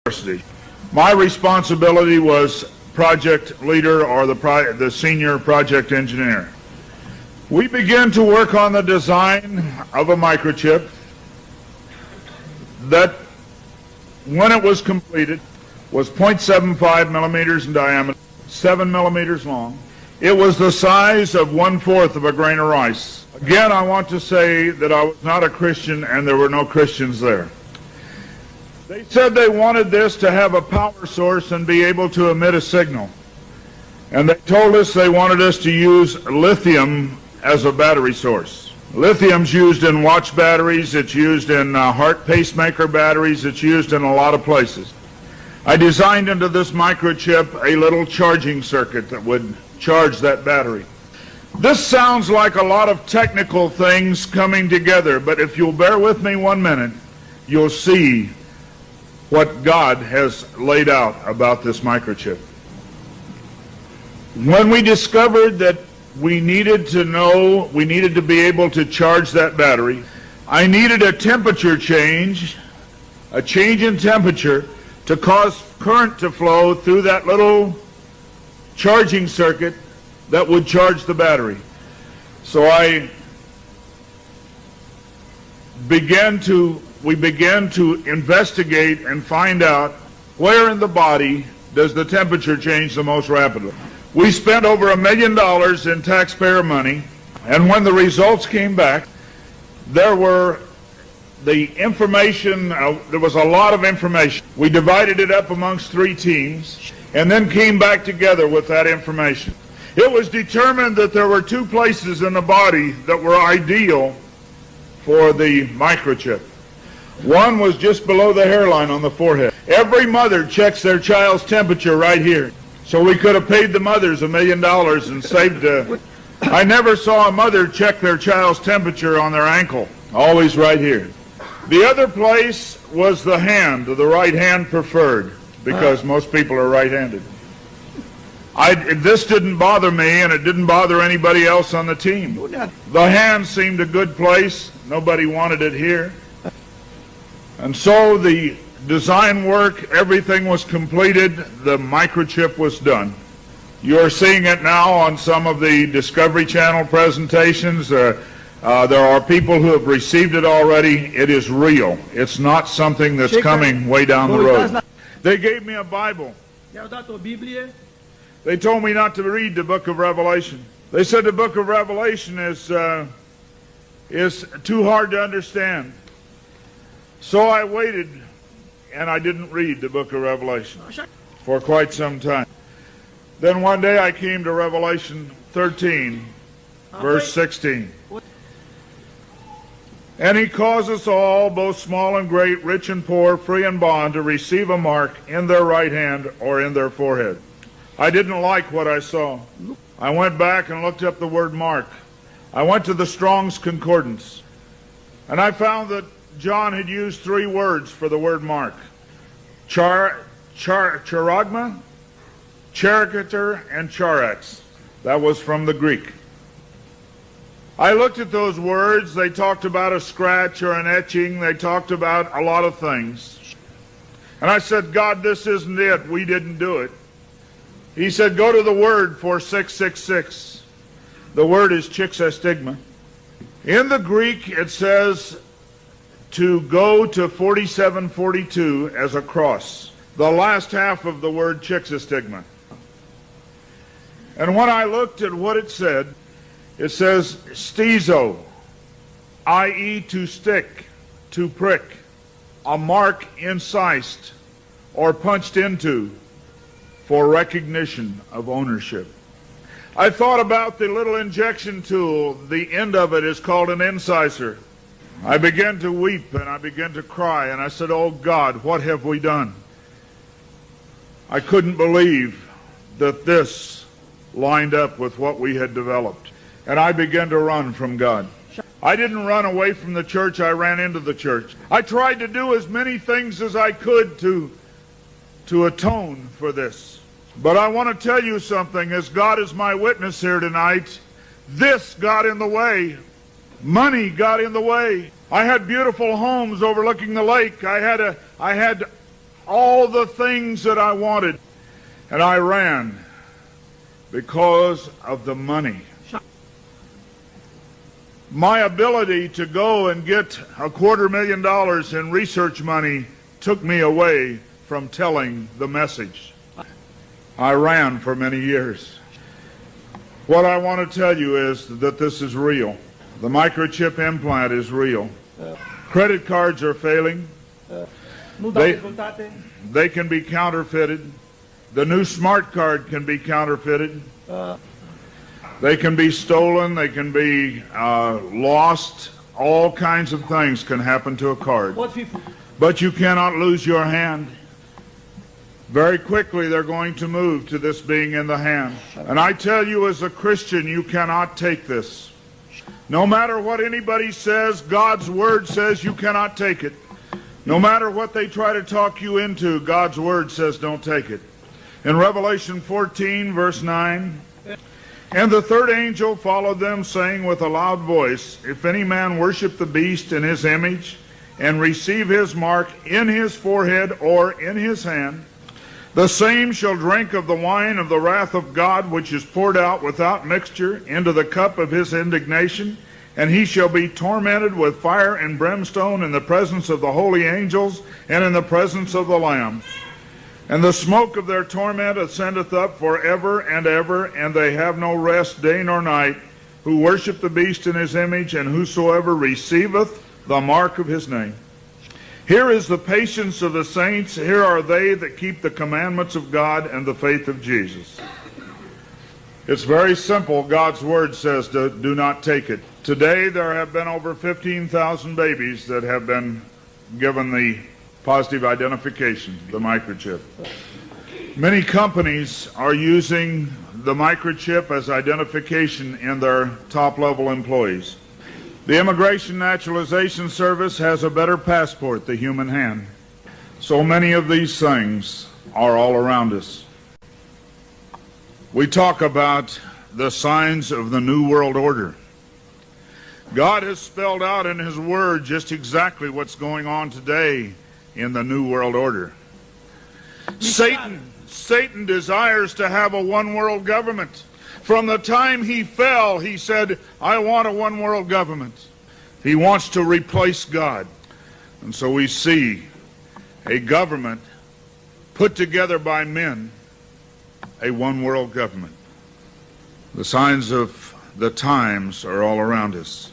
University. My responsibility was project leader or the senior project engineer. We began to work on the design of a microchip that, when it was completed, was 0.75 millimeters in diameter, 7 millimeters long. It was the size of 1/4 of a grain of rice. Again, I want to say that I was not a Christian and there were no Christians there. They said they wanted this to have a power source and be able to emit a signal. And they told us they wanted us to use lithium as a battery source. Lithium's used in watch batteries, it's used in heart pacemaker batteries, it's used in a lot of places. I designed into this microchip a little charging circuit that would charge that battery. This sounds like a lot of technical things coming together, but if you'll bear with me 1 minute, you'll see what God has laid out about this microchip. When we discovered that we needed to be able to charge that battery, I needed a temperature change, a change in temperature, to cause current to flow through that little charging circuit that would charge the battery. So we began to investigate and find out where in the body does the temperature change the most rapidly. We spent over $1 million in taxpayer money, and when the results came back, there was a lot of information. We divided it up amongst 3 teams and then came back together with that information. It was determined that there were 2 places in the body that were ideal for the microchip. One was just below the hairline on the forehead. Every mother checks their child's temperature right here. So we could have paid the mothers $1 million and saved I never saw a mother check their child's temperature on their ankle. Always right here. The other place was the hand, the right hand preferred, because most people are right-handed. This didn't bother me, and it didn't bother anybody else on the team. The hand seemed a good place. Nobody wanted it here. And so the design work, everything was completed. The microchip was done. You're seeing it now on some of the Discovery Channel presentations. There are people who have received it already. It is real. It's not something that's coming way down the road. They gave me a Bible. They told me not to read the book of Revelation. They said the book of Revelation is too hard to understand. So I waited, and I didn't read the book of Revelation for quite some time. Then one day I came to Revelation 13, verse 16. And he caused us all, both small and great, rich and poor, free and bond, to receive a mark in their right hand or in their forehead. I didn't like what I saw. I went back and looked up the word mark. I went to the Strong's Concordance, and I found that John had used 3 words for the word mark. Charagma, charicature, and charax. That was from the Greek. I looked at those words. They talked about a scratch or an etching. They talked about a lot of things. And I said, God, this isn't it. We didn't do it. He said, go to the word for 666. The word is chixastigma. In the Greek, it says to go to 4742 as a cross. The last half of the word chixastigma. And when I looked at what it says stizo, i.e. to stick, to prick, a mark incised or punched into for recognition of ownership. I thought about the little injection tool. The end of it is called an incisor. I began to weep and I began to cry, and I said, oh God, what have we done? I couldn't believe that this lined up with what we had developed. And I began to run from God. I didn't run away from the church, I ran into the church. I tried to do as many things as I could to atone for this. But I want to tell you something, as God is my witness here tonight, this got in the way. Money got in the way. I had beautiful homes overlooking the lake. I had all the things that I wanted. And I ran because of the money. My ability to go and get $250,000 in research money took me away from telling the message. I ran for many years. What I want to tell you is that this is real. The microchip implant is real. Credit cards are failing. They can be counterfeited. The new smart card can be counterfeited. They can be stolen. They can be lost. All kinds of things can happen to a card. But you cannot lose your hand. Very quickly they're going to move to this being in the hand. And I tell you, as a Christian, you cannot take this. No matter what anybody says, God's Word says you cannot take it. No matter what they try to talk you into, God's Word says don't take it. In Revelation 14, verse 9, and the third angel followed them, saying with a loud voice, if any man worship the beast in his image, and receive his mark in his forehead or in his hand, the same shall drink of the wine of the wrath of God, which is poured out without mixture into the cup of his indignation, and he shall be tormented with fire and brimstone in the presence of the holy angels and in the presence of the Lamb. And the smoke of their torment ascendeth up forever and ever, and they have no rest day nor night, who worship the beast in his image, and whosoever receiveth the mark of his name. Here is the patience of the saints. Here are they that keep the commandments of God and the faith of Jesus. It's very simple. God's Word says do not take it. Today there have been over 15,000 babies that have been given the positive identification, the microchip. Many companies are using the microchip as identification in their top-level employees. The Immigration Naturalization Service has a better passport, the human hand. So many of these things are all around us. We talk about the signs of the New World Order. God has spelled out in His Word just exactly what's going on today in the New World Order. Satan desires to have a one-world government. From the time he fell, he said, I want a one-world government. He wants to replace God. And so we see a government put together by men, a one-world government. The signs of the times are all around us.